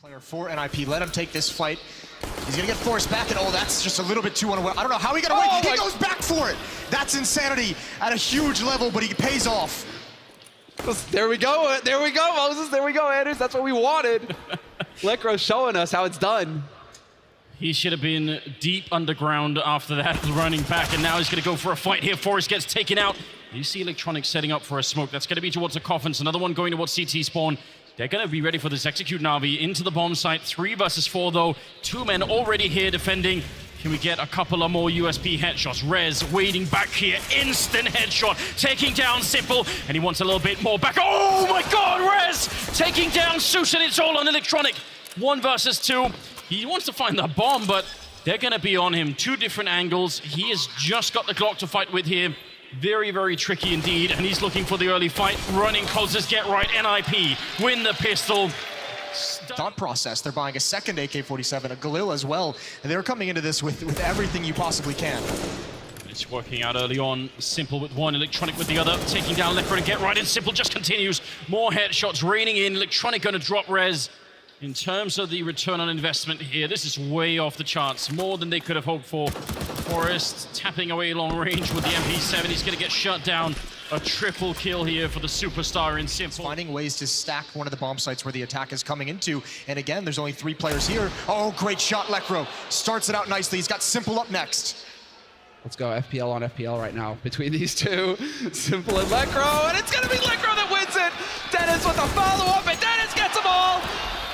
Player for NiP, let him take this fight. He's gonna get forced back, and oh, that's just a little bit too unaware. I don't know how he got away. He goes back for it. That's insanity at a huge level, but he pays off. There we go, Moses. There we go, Anders. That's what we wanted. Lekro's showing us how it's done. He should have been deep underground after that, running back, and now he's going to go for a fight here. Forrest gets taken out. You see Electronic setting up for a smoke. That's going to be towards the coffins. Another one going towards CT spawn. They're going to be ready for this execute NaVi into the bomb site. 3 versus 4, though. 2 men already here defending. Can we get a couple of more USP headshots? Rez waiting back here. Instant headshot. Taking down Simple. And he wants a little bit more back. Oh, my God, Rez! Taking down Susan. It's all on Electronic. 1 versus 2. He wants to find the bomb, but they're going to be on him. 2 different angles. He has just got the Glock to fight with here. Very, very tricky indeed, and he's looking for the early fight. Running closest, get right, NiP, win the pistol. Thought process, they're buying a second AK-47, a Galil as well, and they're coming into this with everything you possibly can. It's working out early on. Simple with 1, Electronic with the other. Taking down Lekro to get right, and Simple just continues. More headshots raining in. Electronic going to drop Rez. In terms of the return on investment here, this is way off the charts. More than they could have hoped for. Forrest tapping away long range with the MP7. He's going to get shut down. A triple kill here for the superstar in Simple. Finding ways to stack one of the bomb sites where the attack is coming into. And again, there's only 3 players here. Oh, great shot, Lekro. Starts it out nicely. He's got Simple up next. Let's go FPL on FPL right now between these two. Simple and Lekro, and it's going to be Lekro that wins it. Dennis with a follow-up, and Dennis gets them all.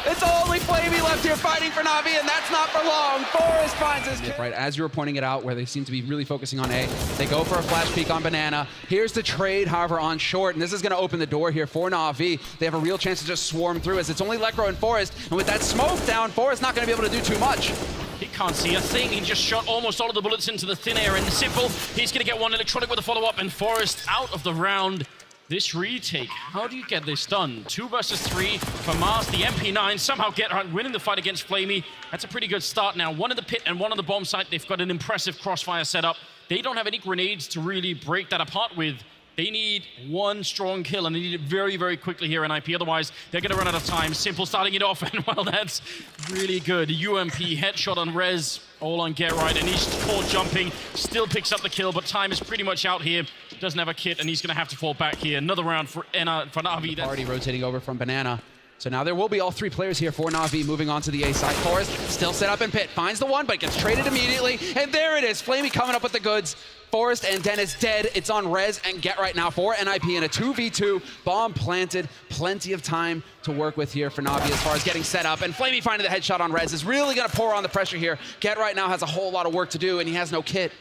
It's only Flamey left here fighting for NaVi, and that's not for long. Forrest finds his kill. Right, as you were pointing it out, where they seem to be really focusing on A, they go for a flash peek on Banana. Here's the trade, however, on short, and this is going to open the door here for NaVi. They have a real chance to just swarm through, as it's only Lekro and Forrest, and with that smoke down, Forrest not going to be able to do too much. He can't see a thing. He just shot almost all of the bullets into the thin air, and Simple, he's going to get 1 Electronic with a follow-up, and Forrest out of the round. This retake, how do you get this done? 2 versus 3 for Mars, the MP9 somehow winning the fight against Flamey. That's a pretty good start now. 1 in the pit and 1 on the bomb site. They've got an impressive crossfire setup. They don't have any grenades to really break that apart with. They need 1 strong kill, and they need it very, very quickly here in NiP. Otherwise, they're going to run out of time. Simple starting it off, and well, that's really good. UMP headshot on Rez, all on get right, and he's caught jumping. Still picks up the kill, but time is pretty much out here. Doesn't have a kit, and he's going to have to fall back here. Another round for NaVi. Already rotating over from Banana. So now there will be all 3 players here for NaVi moving on to the A side. Forrest still set up in pit, finds the 1, but gets traded immediately. And there it is, Flamey coming up with the goods. Forrest and Dennis dead. It's on Rez and Get right now for NiP in a 2v2. Bomb planted. Plenty of time to work with here for NaVi as far as getting set up. And Flamey finding the headshot on Rez is really going to pour on the pressure here. Get right now has a whole lot of work to do, and he has no kit.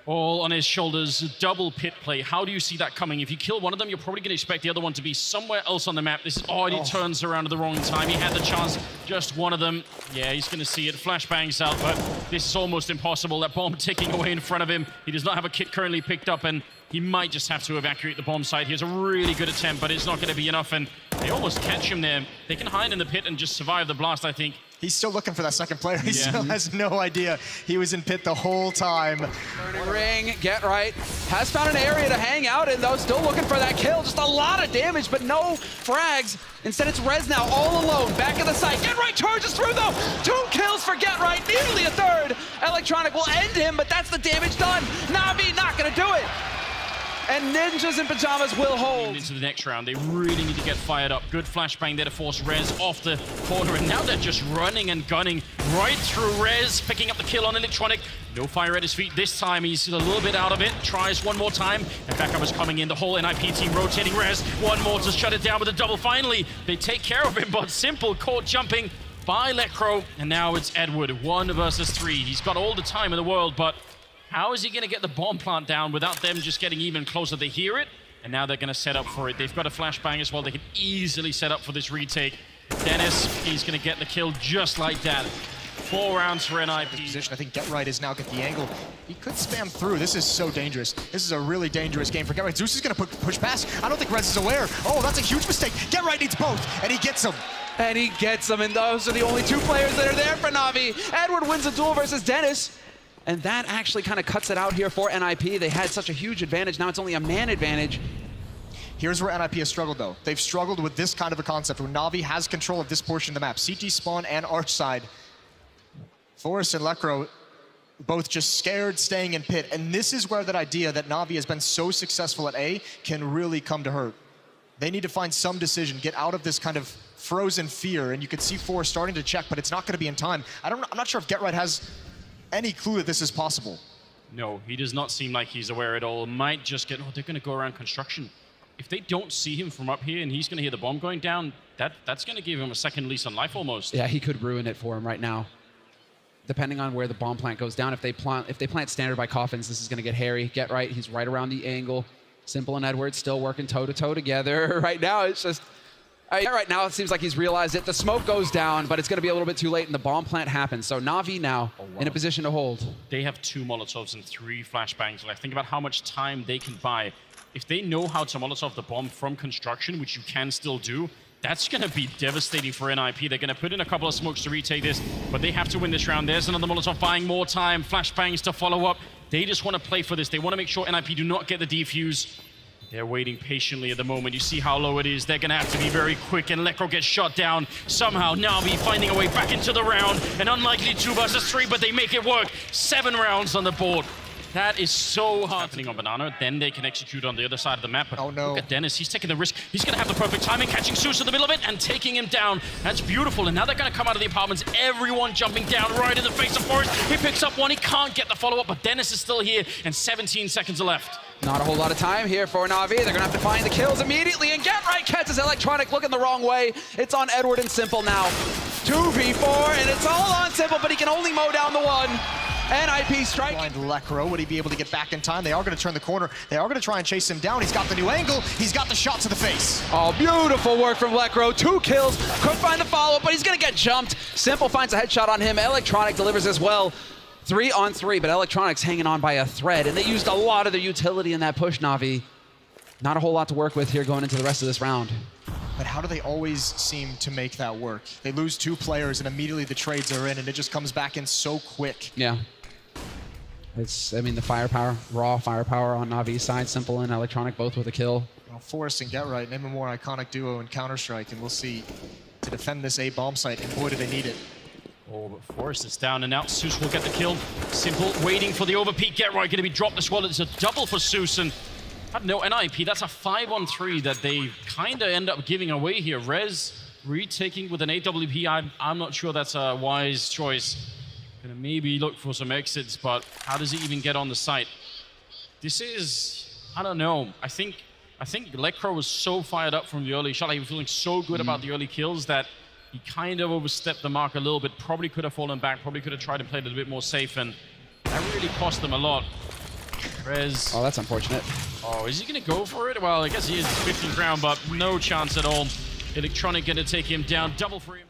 All on his shoulders, double pit play. How do you see that coming? If you kill one of them, you're probably going to expect the other one to be somewhere else on the map. This is, he turns around at the wrong time. He had the chance, just one of them. Yeah, he's going to see it. Flashbangs out, but this is almost impossible. That bomb ticking away in front of him. He does not have a kit currently picked up, and he might just have to evacuate the bomb site. Here's a really good attempt, but it's not going to be enough, and they almost catch him there. They can hide in the pit and just survive the blast, I think. He's still looking for that second player. He still has no idea he was in pit the whole time. Burning ring, Get right. Has found an area to hang out in, though. Still looking for that kill. Just a lot of damage, but no frags. Instead, it's Rez now all alone. Back of the site. Get right charges through, though. 2 kills for Get right. Nearly a 3rd. Electronic will end him, but that's the damage done. NaVi not going to do it. And Ninjas in Pajamas will hold. Into the next round, they really need to get fired up. Good flashbang there to force Rez off the corner, and now they're just running and gunning right through Rez, picking up the kill on Electronic. No fire at his feet this time. He's a little bit out of it. Tries 1 more time, and backup is coming in. The whole NiP team rotating Rez. 1 more to shut it down with a double. Finally, they take care of him, but Simple caught jumping by Lekro, and now it's Edward. 1 versus 3. He's got all the time in the world, but how is he going to get the bomb plant down without them just getting even closer? They hear it, and now they're going to set up for it. They've got a flashbang as well. They can easily set up for this retake. Dennis, he's going to get the kill just like that. 4 rounds for NiP. Position. I think Get right is now get the angle. He could spam through. This is so dangerous. This is a really dangerous game for Get right. Zeus is going to push past. I don't think Rez is aware. Oh, that's a huge mistake. Get right needs both, and he gets them. And he gets them, and those are the only 2 players that are there for NaVi. Edward wins a duel versus Dennis. And that actually kind of cuts it out here for NiP. They had such a huge advantage. Now it's only a man advantage. Here's where NiP has struggled, though. They've struggled with this kind of a concept where NaVi has control of this portion of the map. CT spawn and arch side. Forest and Lekro both just scared, staying in pit. And this is where that idea that NaVi has been so successful at A can really come to hurt. They need to find some decision, get out of this kind of frozen fear. And you can see Forest starting to check, but it's not going to be in time. I'm not sure if GetRight has any clue that this is possible. No, he does not seem like he's aware at all. Might just get, they're going to go around construction. If they don't see him from up here and he's going to hear the bomb going down, that's going to give him a second lease on life almost. Yeah, he could ruin it for him right now. Depending on where the bomb plant goes down, if they plant standard by coffins, this is going to get hairy. GetRight, he's right around the angle. Simple and Edwards still working toe-to-toe together. Right now, it's just... right now, it seems like he's realized it. The smoke goes down, but it's going to be a little bit too late, and the bomb plant happens. So NaVi now in a position to hold. They have 2 Molotovs and 3 flashbangs left. Think about how much time they can buy. If they know how to Molotov the bomb from construction, which you can still do, that's going to be devastating for NiP. They're going to put in a couple of smokes to retake this, but they have to win this round. There's another Molotov buying more time. Flashbangs to follow up. They just want to play for this. They want to make sure NiP do not get the defuse. They're waiting patiently at the moment. You see how low it is. They're going to have to be very quick, and Lekro gets shot down. Somehow, NaVi finding a way back into the round. An unlikely 2 versus 3, but they make it work. 7 rounds on the board. That is so hard. Happening on Banana, then they can execute on the other side of the map. But oh no. Look at Dennis, he's taking the risk. He's going to have the perfect timing, catching Zeus in the middle of it and taking him down. That's beautiful. And now they're going to come out of the apartments. Everyone jumping down right in the face of Forest. He picks up one. He can't get the follow-up, but Dennis is still here, and 17 seconds are left. Not a whole lot of time here for NaVi. They're going to have to find the kills immediately, and GetRight catches Electronic looking the wrong way. It's on Edward and Simple now. 2v4, and it's all on Simple, but he can only mow down the one. NiP striking. Blind Lekro, would he be able to get back in time? They are going to turn the corner. They are going to try and chase him down. He's got the new angle. He's got the shot to the face. Oh, beautiful work from Lekro. 2 kills. Could find the follow-up, but he's going to get jumped. Simple finds a headshot on him. Electronic delivers as well. 3 on 3, but Electronic's hanging on by a thread, and they used a lot of their utility in that push, NaVi. Not a whole lot to work with here going into the rest of this round. But how do they always seem to make that work? They lose 2 players, and immediately the trades are in, and it just comes back in so quick. Yeah. It's, I mean, the firepower, raw firepower on NaVi's side, Simple and Electronic both with a kill. Well, Forest and GetRight, name a more iconic duo in Counter-Strike, and we'll see to defend this A bomb site, and boy, do they need it. Oh, but Forest is down and out. Zeus will get the kill. Simple waiting for the overpeak. GetRight going to be dropped as well. It's a double for Zeus, and I don't know, NiP, that's a 5 on 3 that they kind of end up giving away here. Rez retaking with an AWP. I'm not sure that's a wise choice. Gonna maybe look for some exits, but how does he even get on the site? This is, I don't know. I think Lekro was so fired up from the early shot. He was feeling so good about the early kills that he kind of overstepped the mark a little bit. Probably could have fallen back. Probably could have tried to play a little bit more safe, and that really cost them a lot. Rez. Oh, that's unfortunate. Oh, is he gonna go for it? Well, I guess he is 15th round, but no chance at all. Electronic gonna take him down. Double for him.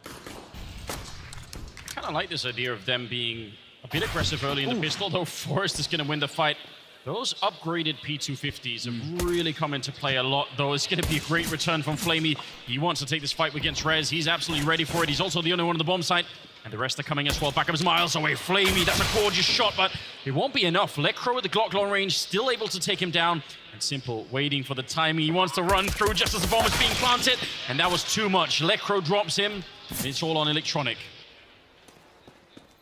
I kind of like this idea of them being a bit aggressive early in the pistol, though Forest is going to win the fight. Those upgraded P250s have really come into play a lot, though. It's going to be a great return from Flamey. He wants to take this fight against Rez. He's absolutely ready for it. He's also the only one on the bomb site, and the rest are coming as well. Back up is miles away. Flamey, that's a gorgeous shot, but it won't be enough. Lekro with the Glock long range, still able to take him down. And Simple waiting for the timing. He wants to run through just as the bomb is being planted, and that was too much. Lekro drops him, and it's all on Electronic.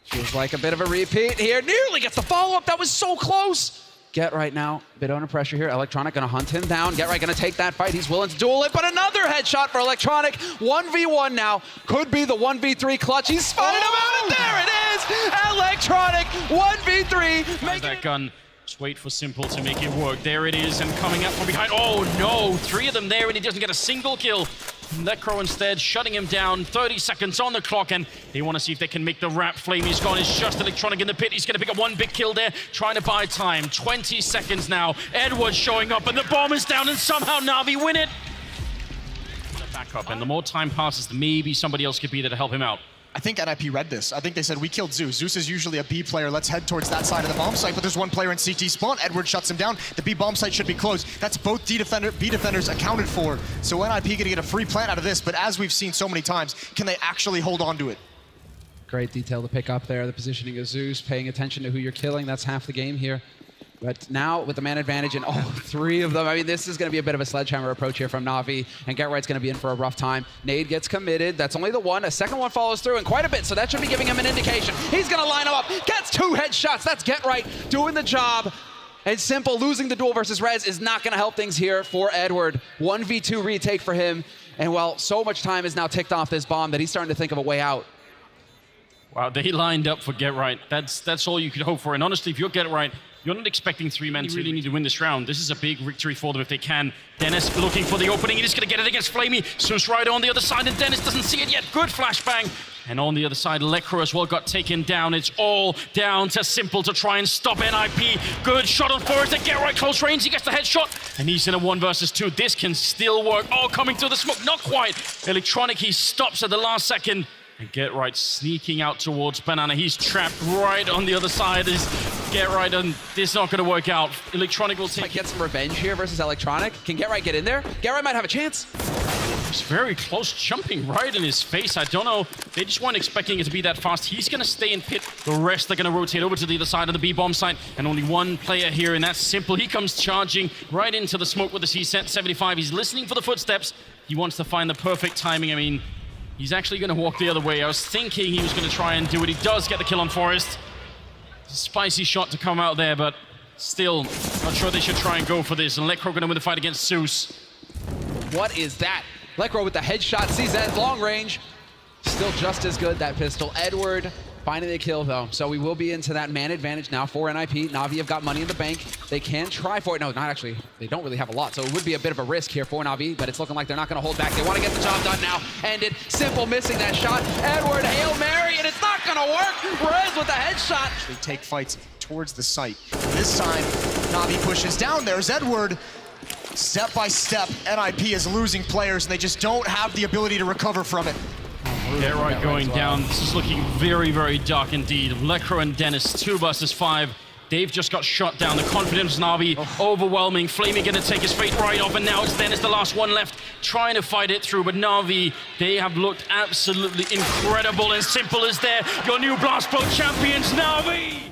Feels like a bit of a repeat here. Nearly gets the follow-up. That was so close. GetRight now, a bit under pressure here. Electronic gonna hunt him down. GetRight gonna take that fight. He's willing to duel it, but another headshot for Electronic. 1v1 now. Could be the 1v3 clutch. He's spotted him out, and there it is. Electronic, 1v3. Making that gun. Just wait for Simple to make it work. There it is, and coming up from behind. Oh no, 3 of them there, and he doesn't get a single kill. Lekro instead shutting him down. 30 seconds on the clock, and they want to see if they can make the wrap. Flamey's gone. It's just Electronic in the pit. He's going to pick up 1 big kill there, trying to buy time. 20 seconds now. Edwards showing up, and the bomb is down, and somehow NaVi win it. Back up, and the more time passes, maybe somebody else could be there to help him out. I think NiP read this. I think they said, we killed Zeus. Zeus is usually a B player. Let's head towards that side of the bomb site, but there's 1 player in CT spawn. Edward shuts him down. The B bomb site should be closed. That's both B defenders accounted for. So NiP gonna get a free plant out of this, but as we've seen so many times, can they actually hold on to it? Great detail to pick up there. The positioning of Zeus, paying attention to who you're killing. That's half the game here. But now with the man advantage and all three of them, I mean, this is going to be a bit of a sledgehammer approach here from NaVi, and GetRight's going to be in for a rough time. Nade gets committed. That's only the one. A second one follows through, and quite a bit, so that should be giving him an indication. He's going to line him up. Gets 2 headshots. That's GetRight doing the job. And Simple losing the duel versus Rez is not going to help things here for Edward. 1v2 retake for him. And well, so much time is now ticked off this bomb that he's starting to think of a way out. Wow, they lined up for GetRight. That's all you could hope for. And honestly, if you're GetRight, you're not expecting 3 men. You really need to win this round. This is a big victory for them if they can. Dennis looking for the opening. He's going to get it against Flamey. Zeus right on the other side, and Dennis doesn't see it yet. Good flashbang. And on the other side, Lekro as well got taken down. It's all down to Simple to try and stop NiP. Good shot on Forrest. They get right close range. He gets the headshot, and he's in a 1 versus 2. This can still work. Oh, coming through the smoke. Not quite. Electronic, he stops at the last second. And GetRight sneaking out towards Banana. He's trapped right on the other side. Is GetRight, and this is not going to work out. Electronic will take. Might get some revenge here versus Electronic. Can GetRight get in there? GetRight might have a chance. He's very close, jumping right in his face. I don't know. They just weren't expecting it to be that fast. He's going to stay in pit. The rest are going to rotate over to the other side of the B-bomb site. And only one player here, and that's Simple. He comes charging right into the smoke with the C-75. He's listening for the footsteps. He wants to find the perfect timing. I mean, he's actually going to walk the other way. I was thinking he was going to try and do it. He does get the kill on Forrest. It's a spicy shot to come out there, but still, not sure they should try and go for this. And Lekro going to win the fight against Zeus. What is that? Lekro with the headshot, CZ, long range. Still just as good, that pistol. Edward finding the kill, though. So we will be into that man advantage now for NiP. NaVi have got money in the bank. They can try for it. No, not actually. They don't really have a lot, so it would be a bit of a risk here for NaVi, but it's looking like they're not going to hold back. They want to get the job done now. Ended. Simple missing that shot. Edward, Hail Mary, and it's not going to work. Rez with the headshot. They take fights towards the site. This time, NaVi pushes down. There's Edward. Step by step, NiP is losing players, and they just don't have the ability to recover from it. GetRight going down. This is looking very, very dark indeed. Lekro and Dennis, 2 versus 5. They've just got shot down. The confidence of NaVi overwhelming. Flamey going to take his fate right off, and now it's Dennis, the last one left, trying to fight it through. But NaVi, they have looked absolutely incredible, and Simple is there. Your new Blast Pro champions, NaVi!